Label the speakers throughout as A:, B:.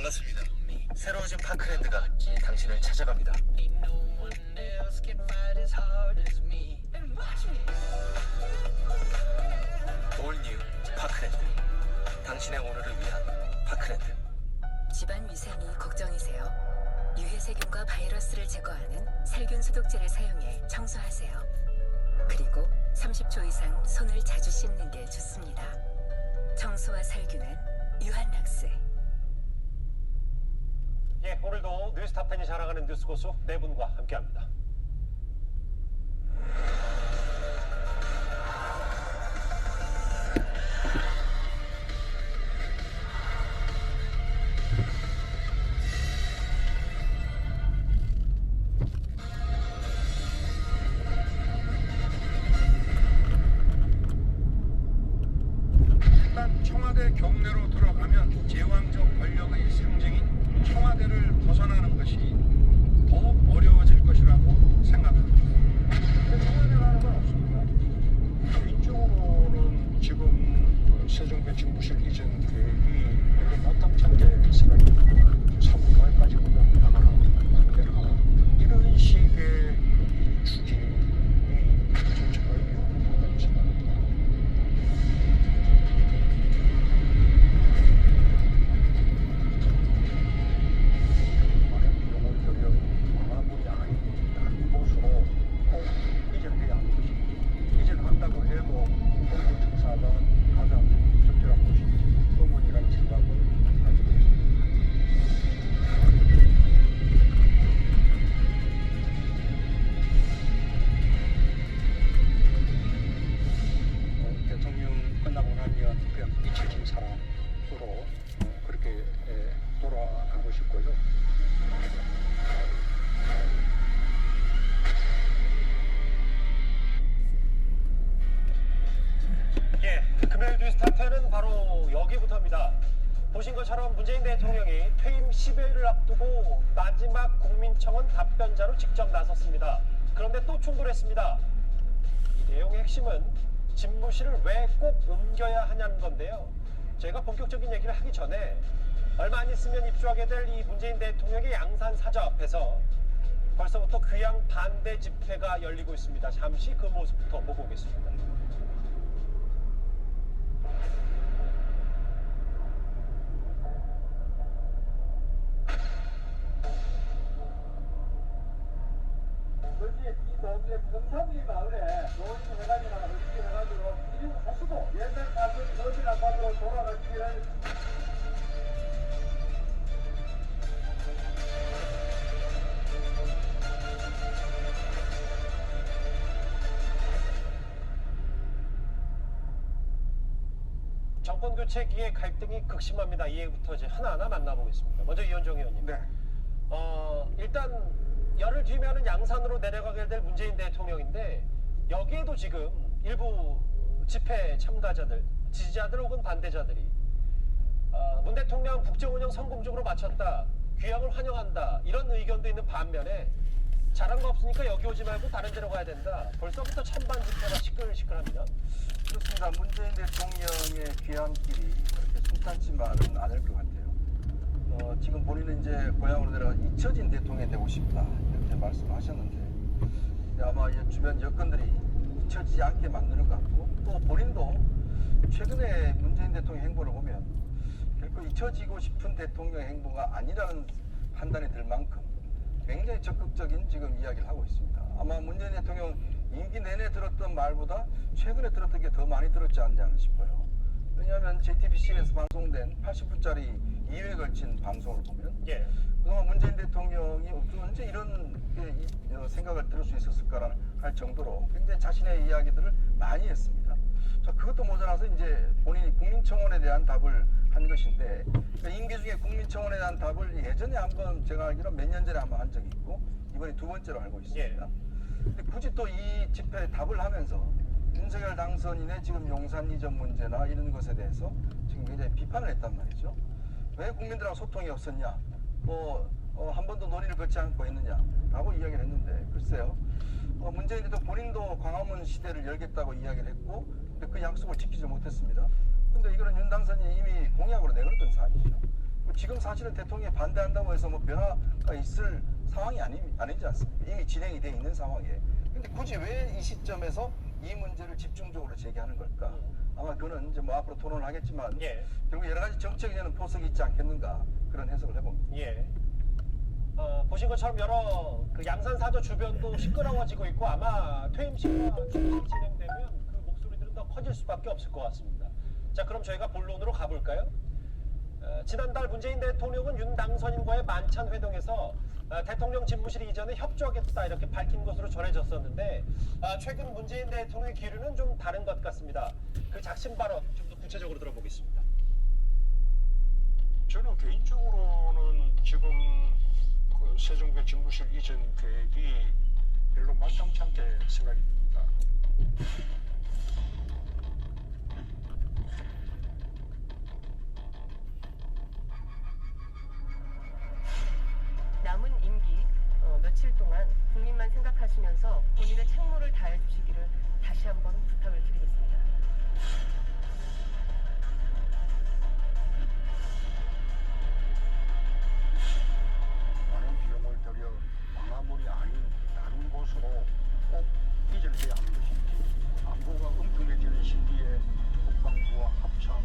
A: 반갑습니다. 새로워진 파크랜드가 당신을 찾아갑니다. 올 뉴 파크랜드. 당신의 오늘을 위한 파크랜드.
B: 집안 위생이 걱정이세요? 유해 세균과 바이러스를 제거하는 살균 소독제를 사용해 청소하세요. 그리고 30초 이상 손을 자주 씻는 게 좋습니다. 청소와 살균은 유한락스.
C: 예, 오늘도 뉴스타펜이 자랑하는 뉴스고수 네 분과 함께합니다.
D: 일단 청와대 경내로 들어가면 제왕적 권력의 상징인 청와대를 벗어나는 것이 더욱 어려워질 것이라고 생각합니다. 근데 청와대라는 건 없습니다. 개인적으로는 지금 세종배치무실 이전 계획이 마땅찮게 생각합니다. 사무관까지 나가라. 이런 식의 추진이 정책을 위협한다고 생각합니다. 대통령 끝나고 나면 그냥 잊혀진 사람으로 그렇게 돌아가고 싶고요.
C: 예, 금요일 뉴스타텐은 바로 여기부터입니다. 보신 것처럼 문재인 대통령이 퇴임 10여일을 앞두고 마지막 국민청원 답변자로 직접 나섰습니다. 그런데 또 충돌했습니다. 이 내용의 핵심은 집무실을 왜 꼭 옮겨야 하냐는 건데요. 제가 본격적인 얘기를 하기 전에 얼마 안 있으면 입주하게 될 이 문재인 대통령의 양산 사저 앞에서 벌써부터 귀양 반대 집회가 열리고 있습니다. 잠시 그 모습부터 보고 오겠습니다.
E: 이 동네 금산리 마을에 노인 회관이나 이렇게 해가지고 1인 가수도 옛날 사람들 어디 아파트로 돌아가기를
C: 정권 교체기에 갈등이 극심합니다. 이 얘기부터 이제 하나하나 만나보겠습니다. 먼저 이현정 의원님.
D: 네.
C: 일단 열흘 뒤면은 양산으로 내려가게 될 문재인 대통령인데 여기에도 지금 일부 집회 참가자들, 지지자들 혹은 반대자들이 문 대통령 국정 운영 성공적으로 마쳤다, 귀향을 환영한다 이런 의견도 있는 반면에 잘한 거 없으니까 여기 오지 말고 다른 데로 가야 된다. 벌써부터 찬반 집회가 시끌시끌합니다.
F: 그렇습니다. 문재인 대통령의 귀향길이 그렇게 순탄치만은 않을 것 같아요. 지금 본인은 이제 고향으로 내려가 잊혀진 대통령이 되고 싶다 이렇게 말씀하셨는데 아마 주변 여건들이 잊혀지지 않게 만드는 것 같고 또 본인도 최근에 문재인 대통령 행보를 보면 결코 잊혀지고 싶은 대통령 행보가 아니라는 판단이 들 만큼 굉장히 적극적인 지금 이야기를 하고 있습니다. 아마 문재인 대통령 임기 내내 들었던 말보다 최근에 들었던 게 더 많이 들었지 않냐 싶어요. 왜냐하면 JTBC에서 방송된 80분짜리 2회에 걸친 방송을 보면
C: 예.
F: 그동안 문재인 대통령이 언제 이런 생각을 들을 수 있었을까 할 정도로 굉장히 자신의 이야기들을 많이 했습니다. 자, 그것도 모자라서 이제 본인이 국민청원에 대한 답을 한 것인데 그러니까 임기 중에 국민청원에 대한 답을 예전에 한번 제가 알기로 몇 년 전에 한번 한 적이 있고 이번이 두 번째로 알고 있습니다.
C: 예.
F: 근데 굳이 또 이 집회에 답을 하면서 윤석열 당선인의 지금 용산 이전 문제나 이런 것에 대해서 지금 굉장히 비판을 했단 말이죠. 왜 국민들하고 소통이 없었냐? 한 번도 논의를 거치 않고 있느냐라고 이야기를 했는데 글쎄요. 문재인 대통령 본인도 광화문 시대를 열겠다고 이야기를 했고 근데 그 약속을 지키지 못했습니다. 근데 이거는 윤 당선인이 이미 공약으로 내걸었던 사안이죠. 지금 사실은 대통령이 반대한다고 해서 뭐 변화가 있을 상황이 아니지 않습니까? 이미 진행이 돼 있는 상황이에요. 근데 굳이 왜 이 시점에서 이 문제를 집중적으로 제기하는 걸까? 아마 그거는 이제 뭐 앞으로 토론을 하겠지만
C: 예.
F: 결국 여러 가지 정책에는 포석이 있지 않겠는가 그런 해석을 해봅니다.
C: 예. 보신 것처럼 여러 그 양산 사저 주변도 시끄러워지고 있고 아마 퇴임식과 추모식 진행되면 그 목소리들은 더 커질 수밖에 없을 것 같습니다. 자, 그럼 저희가 본론으로 가볼까요? 지난달 문재인 대통령은 윤 당선인과의 만찬 회동에서 대통령 집무실 이전에 협조하겠다 이렇게 밝힌 것으로 전해졌었는데 최근 문재인 대통령의 기류는 좀 다른 것 같습니다. 그 작심 발언 좀 더 구체적으로 들어보겠습니다.
D: 저는 개인적으로는 지금 그 새 정부의 집무실 이전 계획이 별로 마땅치 않게 생각이 듭니다.
G: 남은 임기 며칠 동안 국민만 생각하시면서 본인의 책무를 다해 주시기를 다시 한번 부탁을 드리겠습니다.
D: 많은 비용을 들여 광화문이 아닌 다른 곳으로 꼭 이전해야 하는 것인지, 안보가 엄중해지는 시기에 국방부와 합참,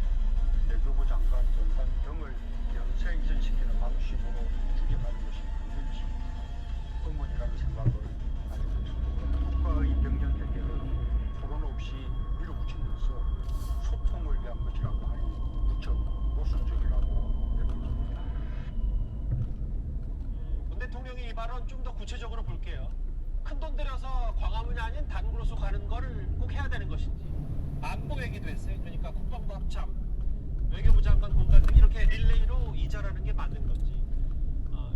D: 외교부 장관, 정관 등을 연쇄 이전시키는 방식으로 추진하는 것이 맞는지 의문이라는 생각을 가지고 있습니다. 국가의 병력 해결은 토론 없이 밀어붙이면서 소통을 위한 것이라고 하니 무척 모순적이라고 여겨집니다.
C: 문 대통령이 이 발언 좀 더 구체적으로 볼게요. 큰 돈 들여서 광화문이 아닌 다른 곳으로 가는 거를 꼭 해야 되는 것인지, 안보 얘기도 했어요. 그러니까 국방부 합참, 외교부 장관 공간 등 이렇게 릴레이로 이전하는 게 맞는 건지.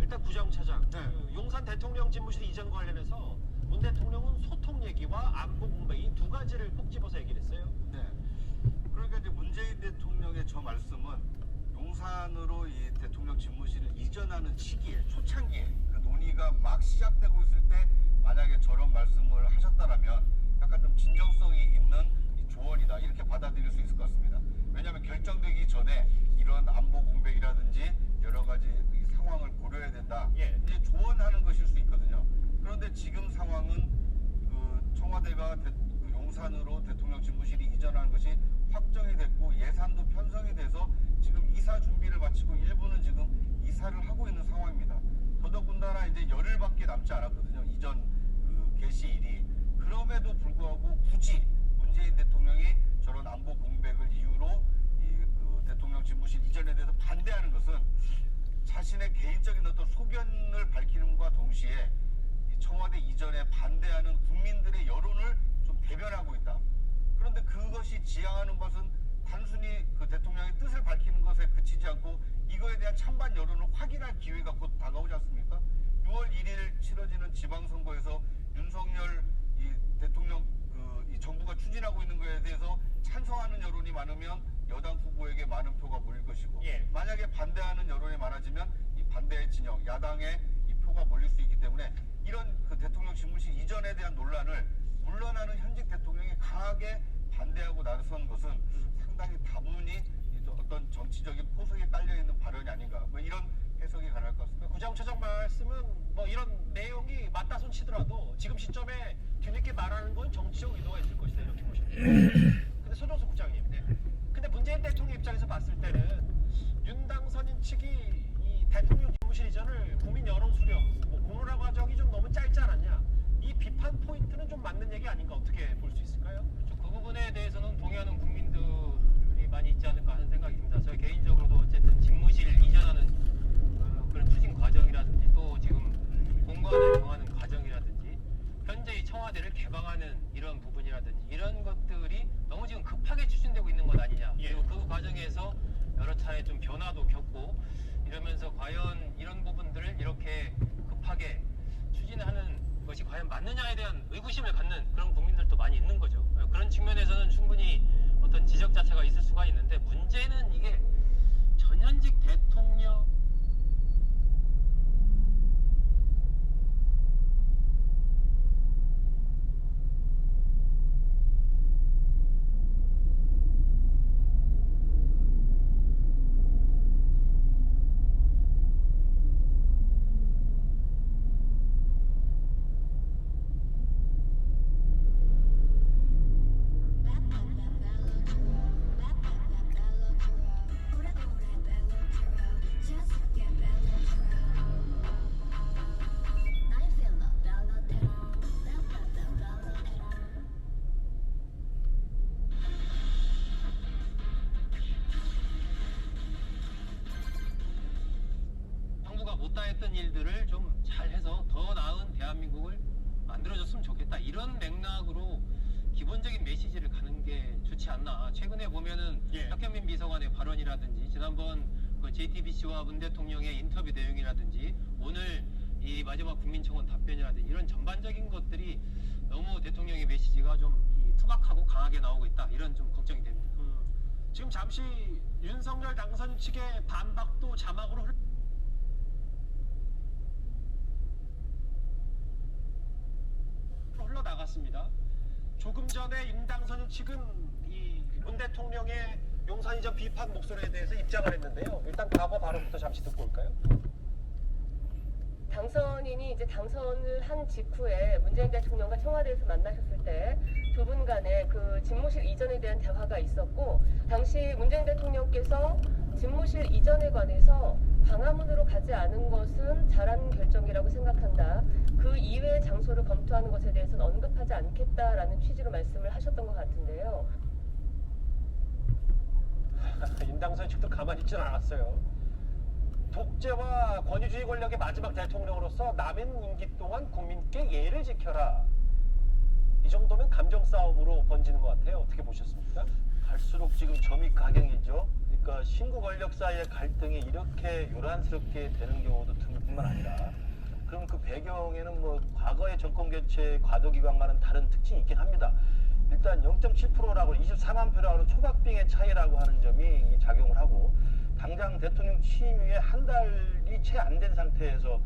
C: 일단 구정차장, 그 용산 대통령 집무실 이전 관련해서 문 대통령은 소통 얘기와 안보 공백 이 두 가지를 꼭 집어서 얘기를 했어요.
H: 네. 그러니까 이제 문재인 대통령의 저 말씀은 용산으로 이 대통령 집무실을 이전하는 시기에 초창기에 그 논의가 막 시작되고 있을 때 만약에 저런 말씀을 하셨다라면 약간 좀 진정성이 있는 이 조언이다 이렇게 받아들일 수 있을 것 같습니다. 왜냐하면 결정되기 전에 이런 안보 공백이라든지 여러 가지 이 상황을 고려해야 된다.
C: 예.
H: 이제 조언하는 것일 수 있거든요. 그런데 지금 상황은 그 청와대가 그 용산으로 대통령 집무실이 이전하는 것이 확정이 됐고 예산도 편성이 돼서 지금 이사 준비를 마치고 일부는 지금 이사를 하고 있는 상황입니다. 더더군다나 이제 열흘밖에 남지 않았거든요. 이전 그 개시일이. 그럼에도 불구하고 굳이 문재인 대통령이 저런 안보 공백을 이유로 이 그 대통령 집무실 이전에 대해서 반대하는 것은 자신의 개인적인 어떤 소견을 밝히는과 동시에 이 청와대 이전에 반대하는 국민들의 여론을 좀 대변하고 있다. 그런데 그것이 지향하는 것은 단순히 그 대통령의 뜻을 밝히는 것에 그치지 않고 이거에 대한 찬반 여론을 확인할 기회가 곧 다가오지 않습니까? 6월 1일 치러지는 지방선거에서 윤석열 이 대통령 이 정부가 추진하고 있는 것에 대해서 찬성하는 여론이 많으면 여당 후보에게 많은 표가 몰릴 것이고
C: 예.
H: 만약에 반대하는 여론이 많아지면 이 반대 진영 야당의 이 표가 몰릴 수 있기 때문에 이런 그 대통령 집무실 이전에 대한 논란을 물러나는 현직 대통령이 강하게 반대하고 나선 것은 상당히 다분히 어떤 정치적인 포석에 깔려있는 발언이 아닌가 뭐 이런 해석이 가능할 것 같습니다.
C: 구정차장 말씀은 뭐 이런 내용이 맞다 손 치더라도 지금 시점에 뒤늦게 말하는 건 정치적 의도가 있을 것이다 이렇게 보시면 돼요. 근데 소정수 국장님, 근데 문재인 대통령 입장에서 봤을 때는 윤 당선인 측이 이 대통령 집무실 이전을 국민 여론 수렴, 뭐 공론화 과정이 좀 너무 짧지 않았냐, 이 비판 포인트는 좀 맞는 얘기 아닌가 어떻게 볼 수 있을까요?
I: 그 부분에 대해서는 동의하는 국민들이 많이 있지 않을까 하는 생각이 듭니다. 저희 개인적으로도 어쨌든 집무실 이전하는 그런 추진 과정이라든지 또 지금 공간을 정하는 과정이라든지 현재 이 청와대를 개방하는 이런 부분이라든지 이런 것들이 너무 지금 급하게 추진되고 있는 것 아니냐. 그리고 그 과정에서 여러 차례 좀 변화도 겪고 이러면서 과연 이런 부분들을 이렇게 급하게 추진하는 것이 과연 맞느냐에 대한 의구심을 갖는 그런 국민들도 많이 있는 거죠. 그런 측면에서는 충분히 어떤 지적 자체가 있을 수가 있는데 문제는 이게 전현직 대통령 잘못됐다 했던 일들을 좀 잘해서 더 나은 대한민국을 만들어줬으면 좋겠다. 이런 맥락으로 기본적인 메시지를 가는 게 좋지 않나. 최근에 보면은 박현민 비서관의 발언이라든지 지난번 그 JTBC와 문 대통령의 인터뷰 내용이라든지 오늘 이 마지막 국민청원 답변이라든지 이런 전반적인 것들이 너무 대통령의 메시지가 좀 투박하고 강하게 나오고 있다. 이런 좀 걱정이 됩니다.
C: 지금 잠시 윤석열 당선 측의 반박도 자막으로 흘러나갔습니다. 조금 전에 윤 당선 측은 이 문 대통령의 용산 이전 비판 목소리에 대해서 입장을 했는데요. 일단 과거 발언부터 잠시 듣고 올까요?
G: 당선인이 이제 당선을 한 직후에 문재인 대통령과 청와대에서 만나셨을 때 두 분 간에 그 집무실 이전에 대한 대화가 있었고, 당시 문재인 대통령께서 집무실 이전에 관해서 광화문으로 가지 않은 것은 잘한 결정이라고 생각한다. 그 이외의 장소를 검토하는 것에 대해서는 언급하지 않겠다라는 취지로 말씀을 하셨던 것 같은데요.
C: 윤 당선 측도 가만히 있지는 않았어요. 독재와 권위주의 권력의 마지막 대통령으로서 남은 임기 동안 국민께 예를 지켜라. 이 정도면 감정 싸움으로 번지는 것 같아요. 어떻게 보셨습니까?
F: 갈수록 지금 점이 가경이죠. 그러니까 신구 권력 사이의 갈등이 이렇게 요란스럽게 되는 경우도 드물 뿐만 아니라, 그럼 그 배경에는 뭐 과거의 정권 교체의 과도기관과는 다른 특징이 있긴 합니다. 일단 0.7%라고 24만 표라고 초박빙의 차이라고 하는 점이 작용을 하고, 당장 대통령 취임 이후에 한 달이 채 안 된 상태에서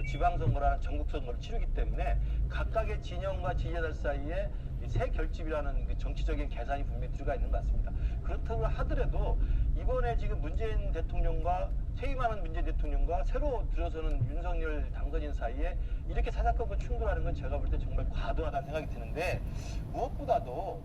F: 지방선거라는 전국선거를 치르기 때문에 각각의 진영과 지지자들 사이에 새 결집이라는 그 정치적인 계산이 분명히 들어가 있는 것 같습니다. 그렇다고 하더라도 이번에 지금 문재인 대통령과 퇴임하는 문재인 대통령과 새로 들어서는 윤석열 당선인 사이에 이렇게 사사건건 충돌하는 건 제가 볼 때 정말 과도하다는 생각이 드는데, 무엇보다도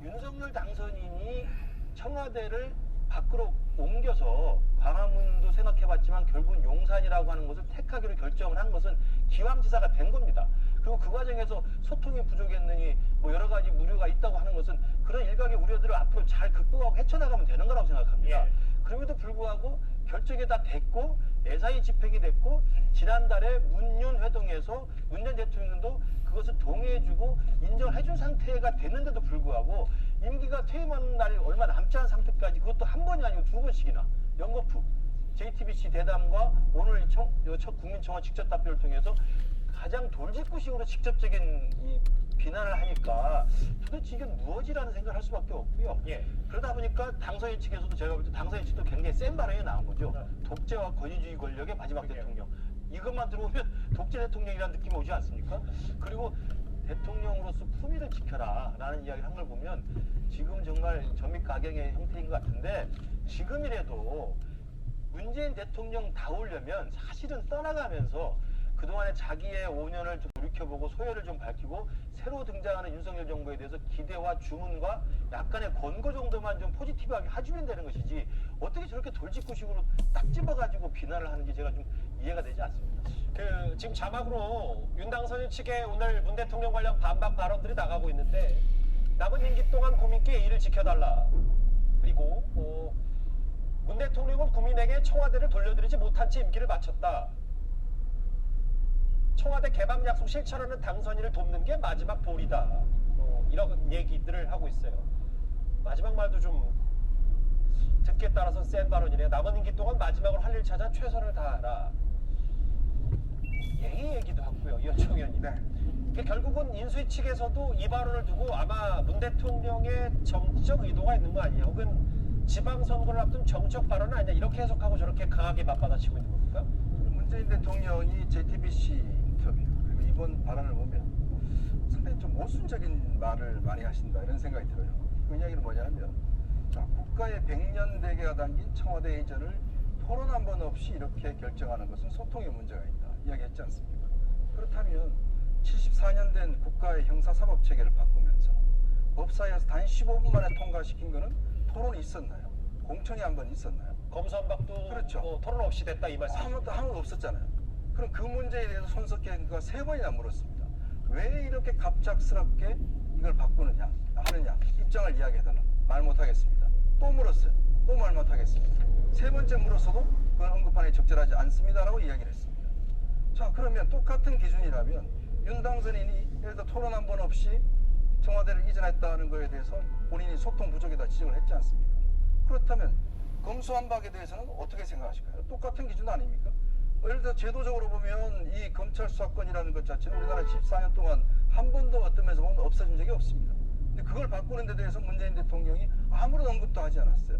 F: 윤석열 당선인이 청와대를 밖으로 옮겨서 광화문도 생각해봤지만 결국은 용산이라고 하는 곳을 택하기로 결정을 한 것은 기왕지사가 된 겁니다. 그리고 그 과정에서 소통이 부족했느니 뭐 여러 가지 우려가 있다고 하는 것은 그런 일각의 우려들을 앞으로 잘 극복하고 헤쳐나가면 되는 거라고 생각합니다. 그럼에도 불구하고 결정이 다 됐고 예산이 집행이 됐고, 지난달에 문윤 회동에서 문재인 대통령도 그것을 동의해주고 인정해준 상태가 됐는데도 불구하고 임기가 퇴임하는 날이 얼마 남지 않은 상태까지, 그것도 한 번이 아니고 두 번씩이나 연거푸 JTBC 대담과 오늘 첫 국민청원 직접 답변을 통해서 가장 돌직구식으로 직접적인 이 비난을 하니까 도대체 이게 무엇이라는 생각을 할 수밖에 없고요. 그러다 보니까 당선인 측에서도 제가 볼 때 당선인 측도 굉장히 센 발언이 나온 거죠. 독재와 권위주의 권력의 마지막 대통령. 이것만 들어오면 독재 대통령이라는 느낌이 오지 않습니까? 그리고 대통령으로서 품위를 지켜라 라는 이야기를 한 걸 보면 지금 정말 점입 가경의 형태인 것 같은데, 지금이라도 문재인 대통령 다우려면 사실은 떠나가면서 그동안에 자기의 5년을 좀 돌이켜보고 소회를 좀 밝히고 새로 등장하는 윤석열 정부에 대해서 기대와 주문과 약간의 권고 정도만 좀 포지티브하게 해주면 되는 것이지, 어떻게 저렇게 돌직구식으로 딱 집어가지고 비난을 하는지 제가 좀 이해가 되지 않습니다.
C: 지금 자막으로 윤 당선인 측의 오늘 문 대통령 관련 반박 발언들이 나가고 있는데, 남은 임기 동안 국민께 예의를 지켜달라. 그리고 문 대통령은 국민에게 청와대를 돌려드리지 못한 채 임기를 마쳤다. 청와대 개방 약속 실천하는 당선인을 돕는 게 마지막 도리다. 이런 얘기들을 하고 있어요. 마지막 말도 좀 듣기에 따라서 센 발언이네요. 남은 임기 동안 마지막으로 할 일 찾아 최선을 다하라. 예의 얘기도 하고요. 이현정 의원님. 결국은 인수위 측에서도 이 발언을 두고 아마 문 대통령의 정치적 의도가 있는 거 아니에요? 혹은 지방선거를 앞둔 정치적 발언은 아니냐, 이렇게 해석하고 저렇게 강하게 맞받아치고 있는 겁니까?
F: 문재인 대통령이 JTBC 인터뷰 그리고 이번 발언을 보면 상당히 좀 모순적인 말을 많이 하신다 이런 생각이 들어요. 그 이야기는 뭐냐면, 자, 국가의 100년 대계가 담긴 청와대 이전을 토론 한 번 없이 이렇게 결정하는 것은 소통의 문제가 있다 이야기했지 않습니까? 그렇다면 74년 된 국가의 형사사법체계를 바꾸면서 법사위에서 단 15분 만에 통과시킨 거는 토론이 있었나요? 공청회 한 번 있었나요?
C: 검수완박도
F: 그렇죠.
C: 토론 없이 됐다 이 말씀.
F: 아무것도 없었잖아요. 그럼 그 문제에 대해서 손석희 의원과 3번이나 물었습니다. 왜 이렇게 갑작스럽게 이걸 바꾸느냐 하느냐 입장을 이야기해달라. 말 못하겠습니다. 또 물었어요. 또 말 못하겠습니다. 3번째 물었어도 그건 언급하는 게 적절하지 않습니다라고 이야기를 했습니다. 자, 그러면 똑같은 기준이라면 윤 당선인이 예를 들어 토론 한 번 없이 청와대를 이전했다는 거에 대해서 본인이 소통 부족이다 지적을 했지 않습니까? 그렇다면 검수완박에 대해서는 어떻게 생각하실까요? 똑같은 기준 아닙니까? 예를 들어 제도적으로 보면 이 검찰 수사권이라는 것 자체는 우리나라 14년 동안 한 번도 어떤 면에서 보면 없어진 적이 없습니다. 근데 그걸 바꾸는 데 대해서 문재인 대통령이 아무런 언급도 하지 않았어요.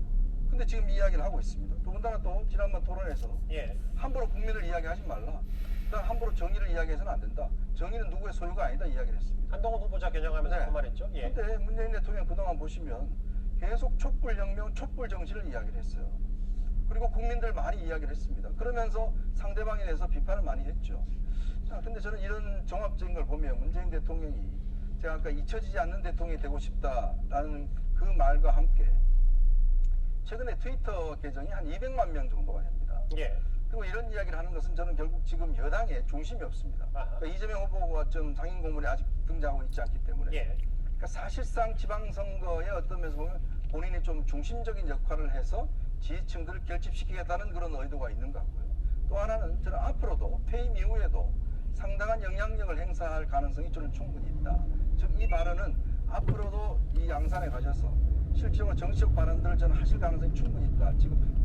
F: 근데 지금 이야기를 하고 있습니다. 더군다나 또 지난번 토론에서
C: 예.
F: 함부로 국민을 이야기하지 말라. 그다음 함부로 정의를 이야기해서는 안 된다. 정의는 누구의 소유가 아니다 이야기를 했습니다.
C: 한동훈 후보자 겨냥하면서
F: 네.
C: 그 말했죠. 예.
F: 근데 문재인 대통령 그동안 보시면 계속 촛불혁명, 촛불 정신을 이야기를 했어요. 그리고 국민들 많이 이야기를 했습니다. 그러면서 상대방에 대해서 비판을 많이 했죠. 자, 근데 저는 이런 종합적인 걸 보면 문재인 대통령이 제가 아까 잊혀지지 않는 대통령이 되고 싶다라는 그 말과 함께 최근에 트위터 계정이 한 200만 명 정도가 됩니다.
C: 예.
F: 그리고 이런 이야기를 하는 것은 저는 결국 지금 여당의 중심이 없습니다. 그러니까 이재명 후보가 좀 상임 고문에 아직 등장하고 있지 않기 때문에.
C: 예.
F: 그러니까 사실상 지방선거에 어떤 면에서 보면 본인이 좀 중심적인 역할을 해서 지지층들을 결집시키겠다는 그런 의도가 있는 것 같고요. 또 하나는 저는 앞으로도 퇴임 이후에도 상당한 영향력을 행사할 가능성이 저는 충분히 있다. 즉 이 발언은 앞으로도 이 양산에 가셔서 실제로 정치적 발언들을 저는 하실 가능성이 충분히 있다.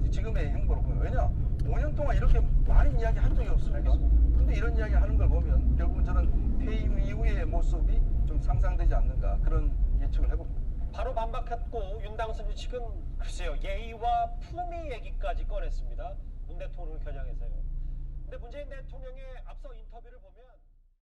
F: 지금의 행보로 보면. 왜냐? 5년 동안 이렇게 많은 이야기 한 적이 없습니다. 근데 이런 이야기 하는 걸 보면 결국은 저는 퇴임 이후의 모습이 좀 상상되지 않는가 그런 예측을 해봅니다.
C: 바로 반박했고 윤 당선인 측은 글쎄요 예의와 품위 얘기까지 꺼냈습니다. 문 대통령을 겨냥해서요. 근데 문재인 대통령의 앞서 인터뷰를 보면